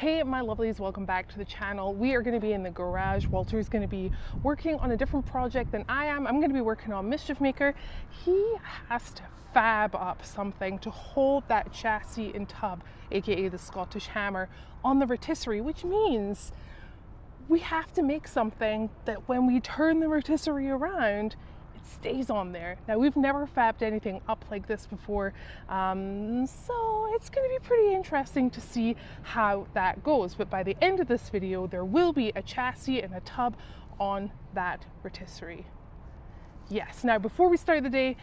Hey my lovelies, welcome back to the channel. We are going to be in the garage. Walter is going to be working on a different project than I am. I'm going to be working on Mischief Maker. He has to fab up something to hold that chassis and tub, aka the Scottish hammer, on the rotisserie, which means we have to make something that when we turn the rotisserie around, it stays on there. Now, we've never fabbed anything up like this before, so it's going to be pretty interesting to see how that goes. But by the end of this video, there will be a chassis and a tub on that rotisserie. Yes, now before we start the day,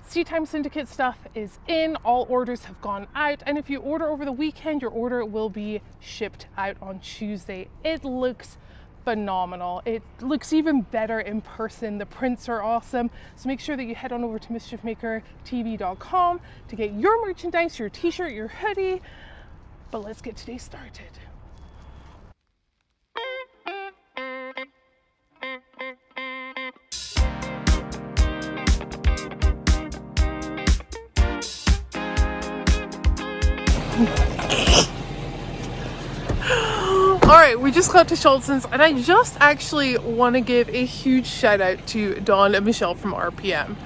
Sea Time Syndicate stuff is in. All orders have gone out, and if you order over the weekend, your order will be shipped out on Tuesday. It looks phenomenal. It looks even better in person. The prints are awesome. So make sure that you head on over to mischiefmakertv.com to get your merchandise, your t-shirt, your hoodie. But let's get today started. Alright, we just got to Schultz's, and I just actually want to give a huge shout out to Dawn and Michelle from RPM.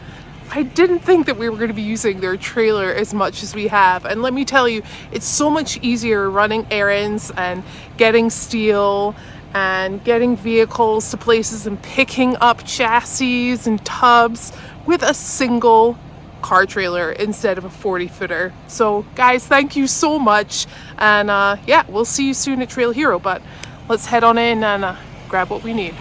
I didn't think that we were going to be using their trailer as much as we have, and let me tell you, it's so much easier running errands and getting steel and getting vehicles to places and picking up chassis and tubs with a single car trailer instead of a 40-footer. So guys, thank you so much, and yeah, we'll see you soon at Trail Hero, but let's head on in and grab what we need.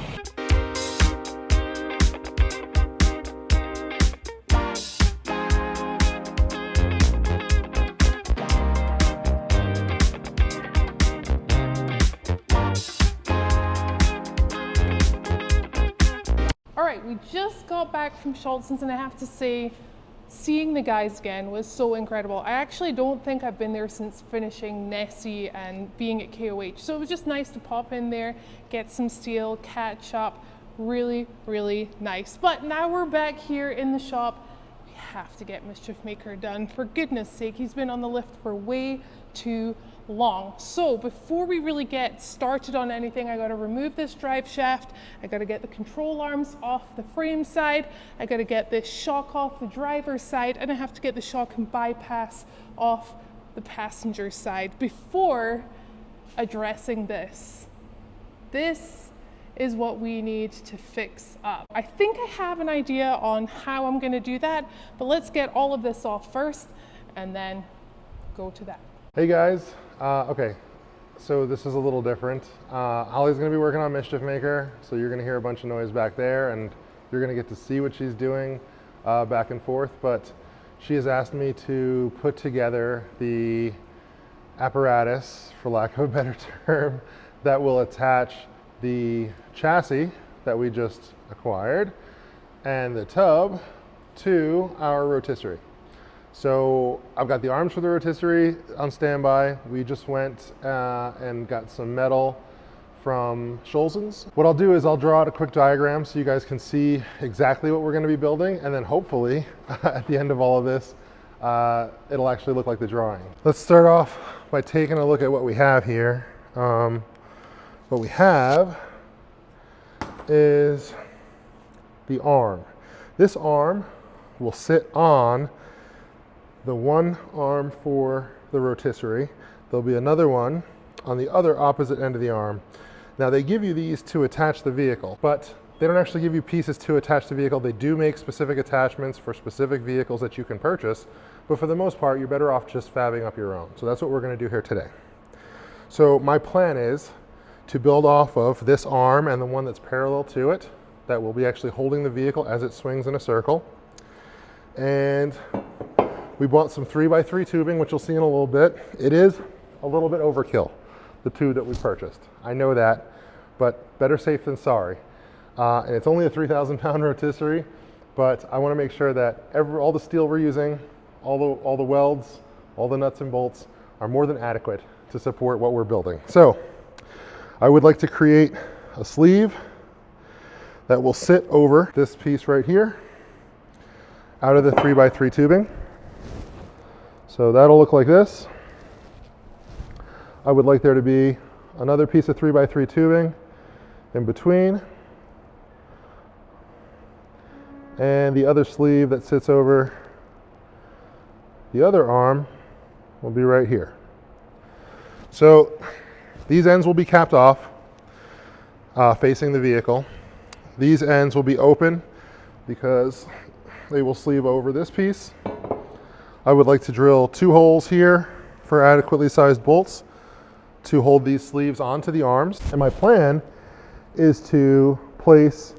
All right, we just got back from Schultz's, and I have to say, seeing the guys again was so incredible. I actually don't think I've been there since finishing Nessie and being at KOH. So it was just nice to pop in there, get some steel, catch up. Really, really nice. But now we're back here in the shop. We have to get Mischief Maker done. For goodness sake, he's been on the lift for way too long. So before we really get started on anything, I got to remove this drive shaft. I got to get the control arms off the frame side. I got to get this shock off the driver's side, and I have to get the shock and bypass off the passenger side before addressing this. This is what we need to fix up. I think I have an idea on how I'm going to do that, but let's get all of this off first and then go to that. Hey guys, okay, so this is a little different. Holly's gonna be working on Mischief Maker, so you're gonna hear a bunch of noise back there, and you're gonna get to see what she's doing back and forth, but she has asked me to put together the apparatus, for lack of a better term, that will attach the chassis that we just acquired and the tub to our rotisserie. So I've got the arms for the rotisserie on standby. We just went and got some metal from Holls. What I'll do is I'll draw out a quick diagram so you guys can see exactly what we're going to be building, and then hopefully at the end of all of this, it'll actually look like the drawing. Let's start off by taking a look at what we have here. What we have is the arm. This arm will sit on the one arm for the rotisserie. There'll be another one on the other opposite end of the arm. Now they give you these to attach the vehicle, but they don't actually give you pieces to attach the vehicle. They do make specific attachments for specific vehicles that you can purchase, but for the most part, you're better off just fabbing up your own. So that's what we're gonna do here today. So my plan is to build off of this arm and the one that's parallel to it, that will be actually holding the vehicle as it swings in a circle. And we bought some 3x3 tubing, which you'll see in a little bit. It is a little bit overkill, the tube that we purchased. I know that, but better safe than sorry. And it's only a 3,000 pound rotisserie, but I want to make sure that all the steel we're using, all the welds, all the nuts and bolts are more than adequate to support what we're building. So I would like to create a sleeve that will sit over this piece right here out of the 3x3 tubing. So that'll look like this. I would like there to be another piece of 3x3 tubing in between, and the other sleeve that sits over the other arm will be right here. So these ends will be capped off facing the vehicle. These ends will be open because they will sleeve over this piece. I would like to drill 2 holes here for adequately sized bolts to hold these sleeves onto the arms. And my plan is to place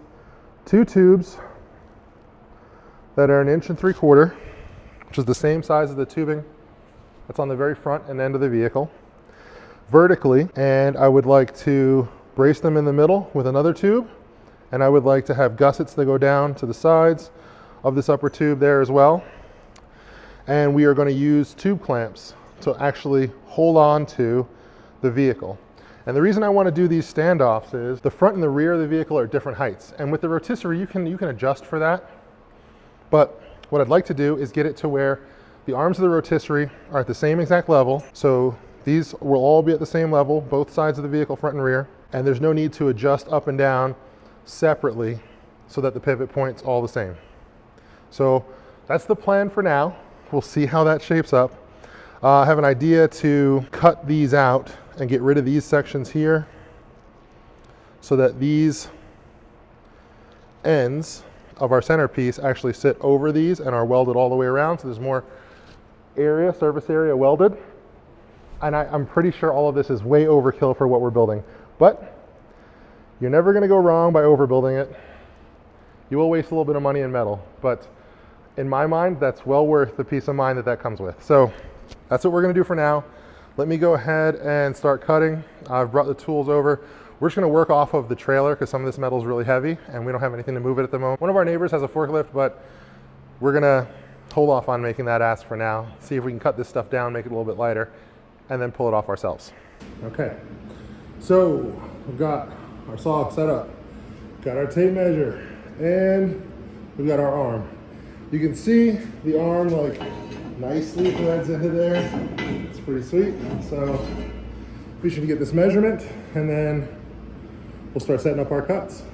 2 tubes that are 1.75 inches, which is the same size as the tubing that's on the very front and end of the vehicle, vertically. And I would like to brace them in the middle with another tube. And I would like to have gussets that go down to the sides of this upper tube there as well. And we are going to use tube clamps to actually hold on to the vehicle. And the reason I want to do these standoffs is the front and the rear of the vehicle are different heights. And with the rotisserie, you can adjust for that. But what I'd like to do is get it to where the arms of the rotisserie are at the same exact level. So these will all be at the same level, both sides of the vehicle, front and rear. And there's no need to adjust up and down separately so that the pivot point's all the same. So that's the plan for now. We'll see how that shapes up. I have an idea to cut these out and get rid of these sections here so that these ends of our centerpiece actually sit over these and are welded all the way around, so there's more area, surface area welded. And I'm pretty sure all of this is way overkill for what we're building, but you're never going to go wrong by overbuilding it. You will waste a little bit of money in metal, but in my mind, that's well worth the peace of mind that that comes with. So that's what we're going to do for now. Let me go ahead and start cutting. I've brought the tools over. We're just going to work off of the trailer because some of this metal is really heavy and we don't have anything to move it at the moment. One of our neighbors has a forklift, but we're going to hold off on making that ask for now. See if we can cut this stuff down, make it a little bit lighter, and then pull it off ourselves. Okay, so we've got our saw set up, got our tape measure, and we've got our arm. You can see the arm like nicely threads into there. It's pretty sweet. So we should get this measurement and then we'll start setting up our cuts.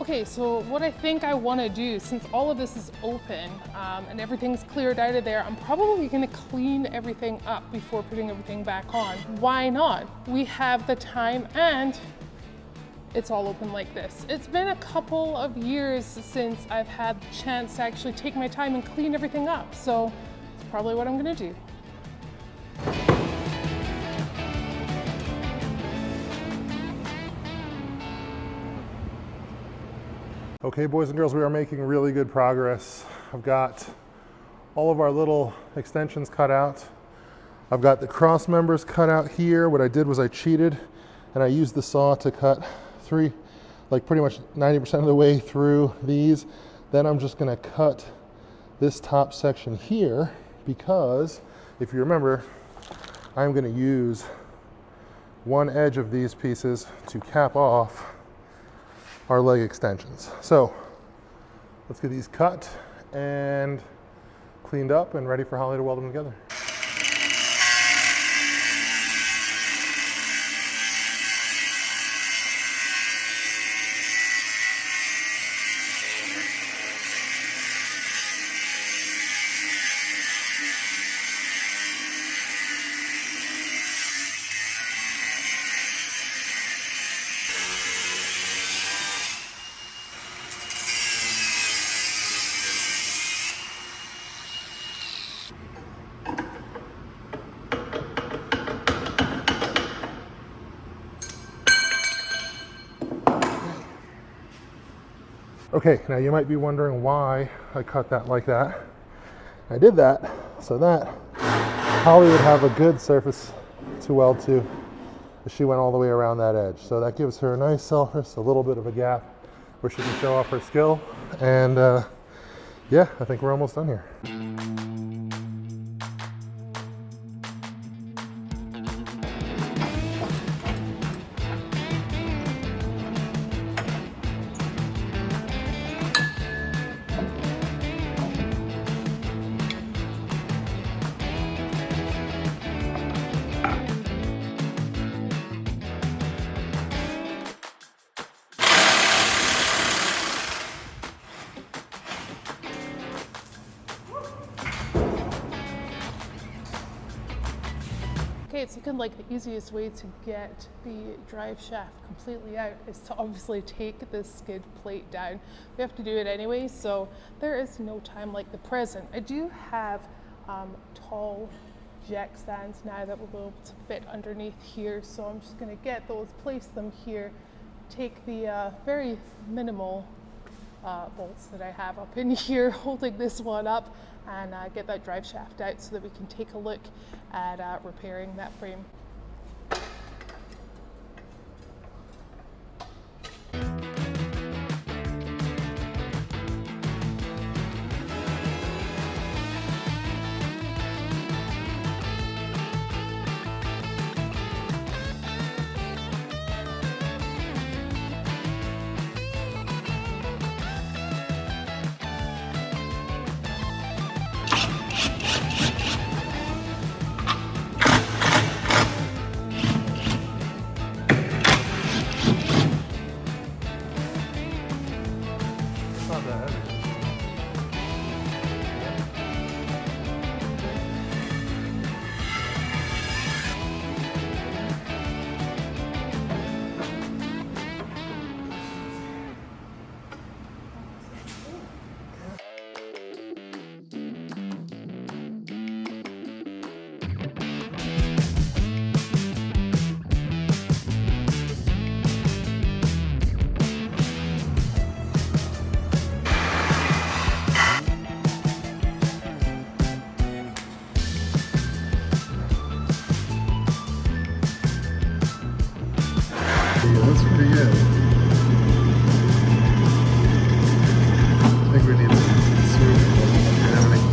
Okay, so what I think I want to do, since all of this is open and everything's cleared out of there, I'm probably going to clean everything up before putting everything back on. Why not? We have the time and it's all open like this. It's been a couple of years since I've had the chance to actually take my time and clean everything up, so it's probably what I'm going to do. Okay, boys and girls, we are making really good progress. I've got all of our little extensions cut out. I've got the cross members cut out here. What I did was I cheated and I used the saw to cut pretty much 90% of the way through these. Then I'm just gonna cut this top section here because if you remember, I'm gonna use one edge of these pieces to cap off our leg extensions. So let's get these cut and cleaned up and ready for Holly to weld them together. Okay, now you might be wondering why I cut that like that. I did that so that Holly would have a good surface to weld to if she went all the way around that edge. So that gives her a nice surface, a little bit of a gap where she can show off her skill. And yeah, I think we're almost done here. Okay, it's looking like the easiest way to get the drive shaft completely out is to obviously take this skid plate down. We have to do it anyway, so there is no time like the present. I do have tall jack stands now that will be able to fit underneath here, so I'm just going to get those, place them here, take the very minimal bolts that I have up in here holding this one up, and get that drive shaft out so that we can take a look at repairing that frame. That's pretty good. I think we need some smooth pounding.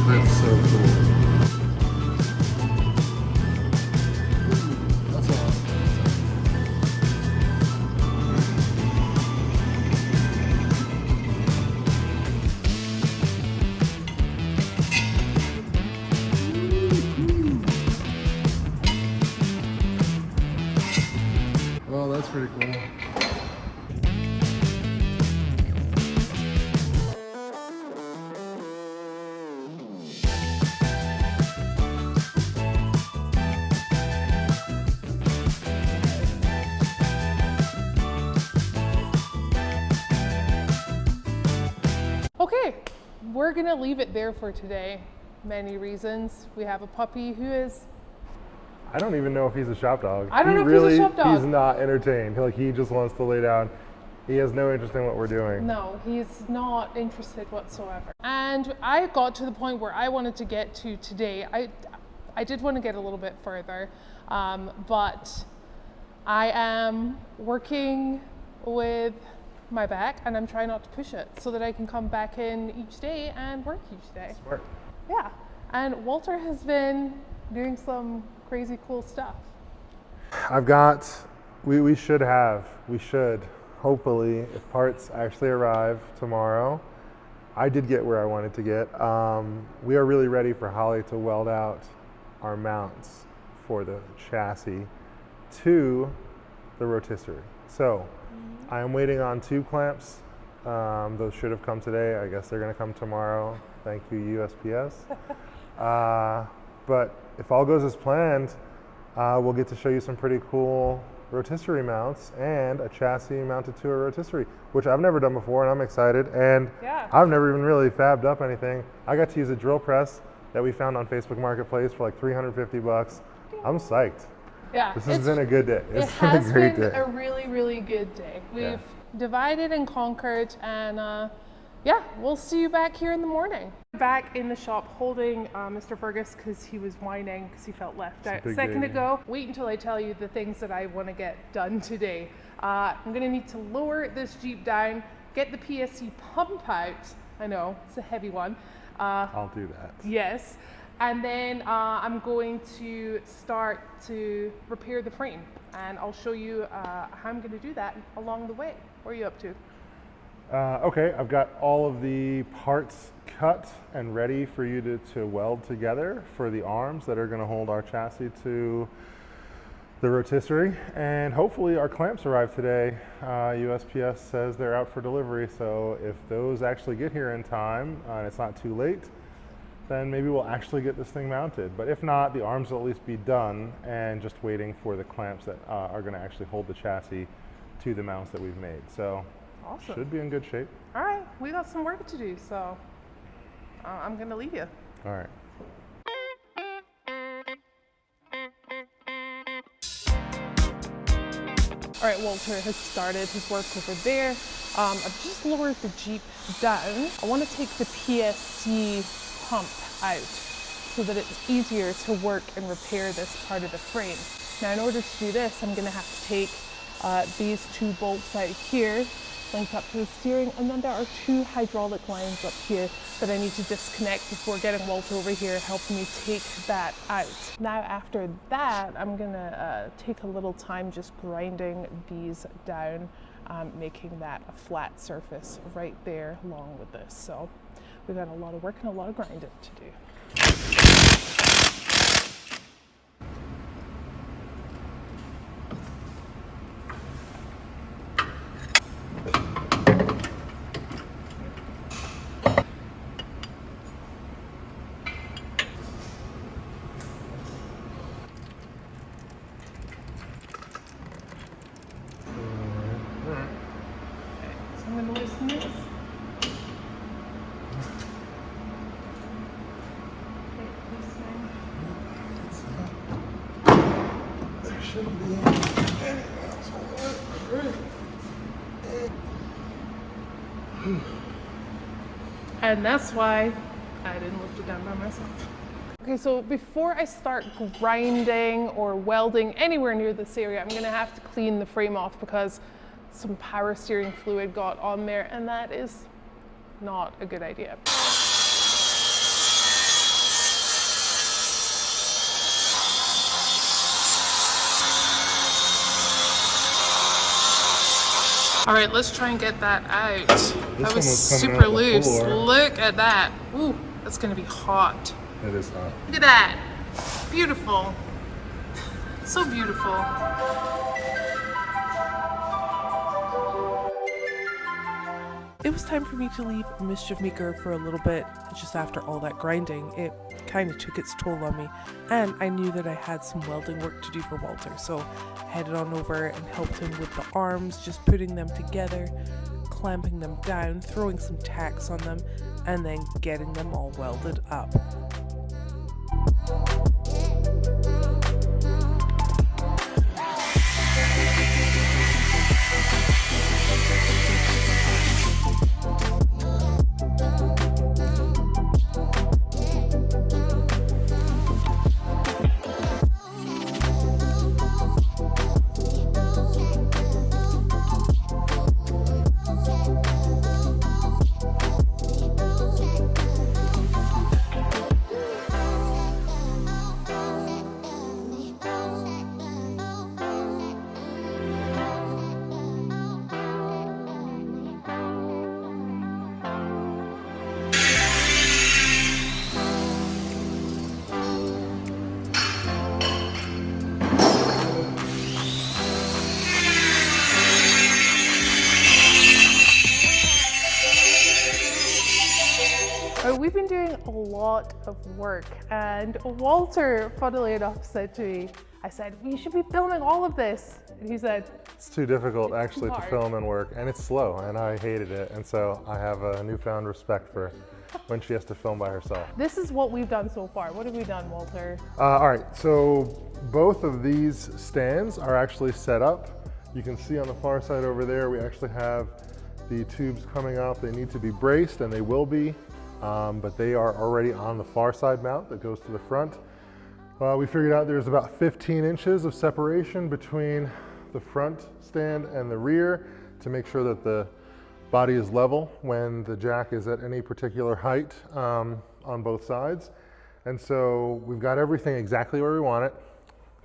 That's so cool. That's all. Well, that's pretty cool. Okay, we're gonna leave it there for today. Many reasons. We have a puppy who is, I don't even know if he's a shop dog. I don't know if he's a shop dog. He's not entertained. Like, he just wants to lay down. He has no interest in what we're doing. no, he's not interested whatsoever. And I got to the point where I wanted to get to today. I did want to get a little bit further, but I am working with my back and I'm trying not to push it so that I can come back in each day and work each day. Smart. Yeah, and Walter has been doing some crazy cool stuff. We should, hopefully, if parts actually arrive tomorrow. I did get where I wanted to get. We are really ready for Holly to weld out our mounts for the chassis to the rotisserie. So I am waiting on tube clamps. Those should have come today. I guess they're gonna come tomorrow. Thank you, USPS. But if all goes as planned, we'll get to show you some pretty cool rotisserie mounts and a chassis mounted to a rotisserie, which I've never done before, and I'm excited. And Yeah. I've never even really fabbed up anything. I got to use a drill press that we found on Facebook Marketplace for like $350. I'm psyched. Yeah, This has been a good day. It It's been a has great been day. a really, really good day. We've Yeah. divided and conquered, and yeah, we'll see you back here in the morning. Back in the shop holding Mr. Fergus because he was whining because he felt left out a big second day. ago. Wait until I tell you the things that I want to get done today. I'm going to need to lower this Jeep down, get the PSC pump out. I know, it's a heavy one. I'll do that. Yes. And then I'm going to start to repair the frame, and I'll show you how I'm going to do that along the way. What are you up to? Okay, I've got all of the parts cut and ready for you to weld together for the arms that are going to hold our chassis to the rotisserie, and hopefully our clamps arrive today. USPS says they're out for delivery, so if those actually get here in time and it's not too late, then maybe we'll actually get this thing mounted. But if not, the arms will at least be done and just waiting for the clamps that are going to actually hold the chassis to the mounts that we've made. So Awesome. should be in good shape. All right, we got some work to do, so I'm going to leave you. All right. All right, Walter has started his work over there. I've just lowered the Jeep down. I want to take the PSC pump out so that it's easier to work and repair this part of the frame. Now, in order to do this, I'm going to have to take these two bolts out here, linked up to the steering, and then there are two hydraulic lines up here that I need to disconnect before getting Walter over here helping me take that out. Now, after that, I'm gonna take a little time just grinding these down, making that a flat surface right there along with this. So we've got a lot of work and a lot of grinding to do. I'm going to loosen this. There shouldn't be anything else on there. And that's why I didn't lift it down by myself. Okay, so before I start grinding or welding anywhere near this area, I'm gonna have to clean the frame off because some power steering fluid got on there, and that is not a good idea. All right, let's try and get that out. That was super loose. Look at that. Ooh, that's gonna be hot. It is hot. Look at that. Beautiful. So beautiful. It was time for me to leave Mischief Maker for a little bit. Just after all that grinding, it kind of took its toll on me, and I knew that I had some welding work to do for Walter, so I headed on over and helped him with the arms, just putting them together, clamping them down, throwing some tacks on them, and then getting them all welded up. We've been doing a lot of work, and Walter, funnily enough, said to me, I said, we should be filming all of this. And he said, It's too difficult It's actually too to hard. film and work, and it's slow, and I hated it. And so I have a newfound respect for when she has to film by herself. This is what we've done so far. What have we done, Walter? All right, so both of these stands are actually set up. You can see on the far side over there, we actually have the tubes coming out. They need to be braced, and they will be, but they are already on the far side mount that goes to the front. We figured out there's about 15 inches of separation between the front stand and the rear to make sure that the body is level when the jack is at any particular height on both sides. And so we've got everything exactly where we want it,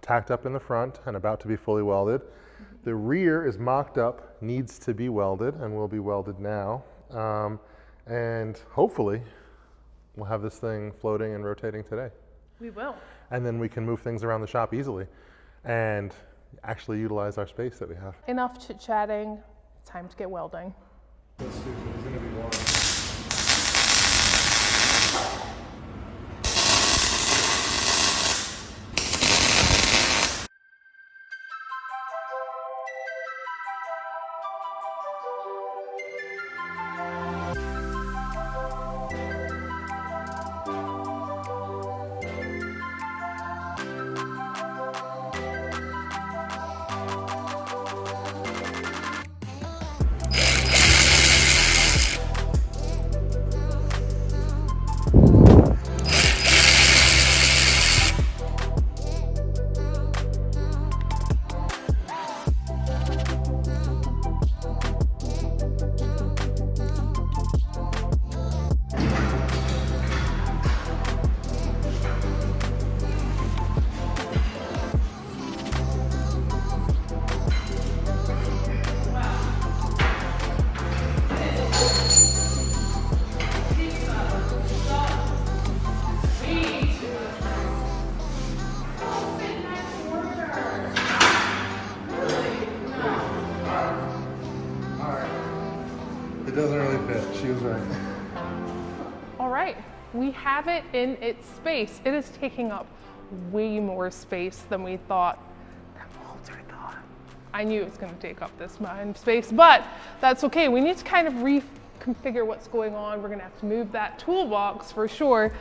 tacked up in the front and about to be fully welded. The rear is mocked up, needs to be welded, and will be welded now. And hopefully we'll have this thing floating and rotating today. We will. And then we can move things around the shop easily and actually utilize our space that we have. Enough chit-chatting. Time to get welding. That's stupid. It's gonna be warm. It doesn't really fit. She was right. All right, we have it in its space. It is taking up way more space than we thought, than Walter thought. I knew it was going to take up this amount of space, but that's okay. We need to kind of reconfigure what's going on. We're going to have to move that toolbox for sure,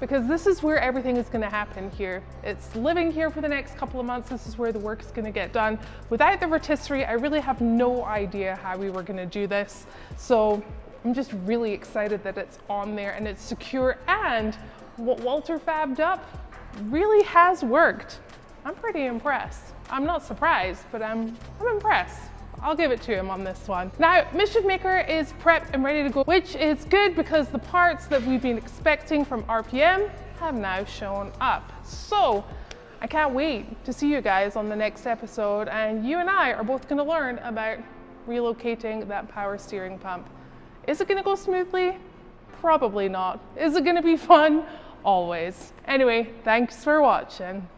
because this is where everything is going to happen here. It's living here for the next couple of months. This is where the work is going to get done. Without the rotisserie, I really have no idea how we were going to do this. So I'm just really excited that it's on there and it's secure, and what Walter fabbed up really has worked. I'm pretty impressed. I'm not surprised, but I'm impressed. I'll give it to him on this one. Now, Mischief Maker is prepped and ready to go, which is good because the parts that we've been expecting from RPM have now shown up. So I can't wait to see you guys on the next episode, and you and I are both going to learn about relocating that power steering pump. Is it going to go smoothly? Probably not. Is it going to be fun? Always. Anyway, thanks for watching.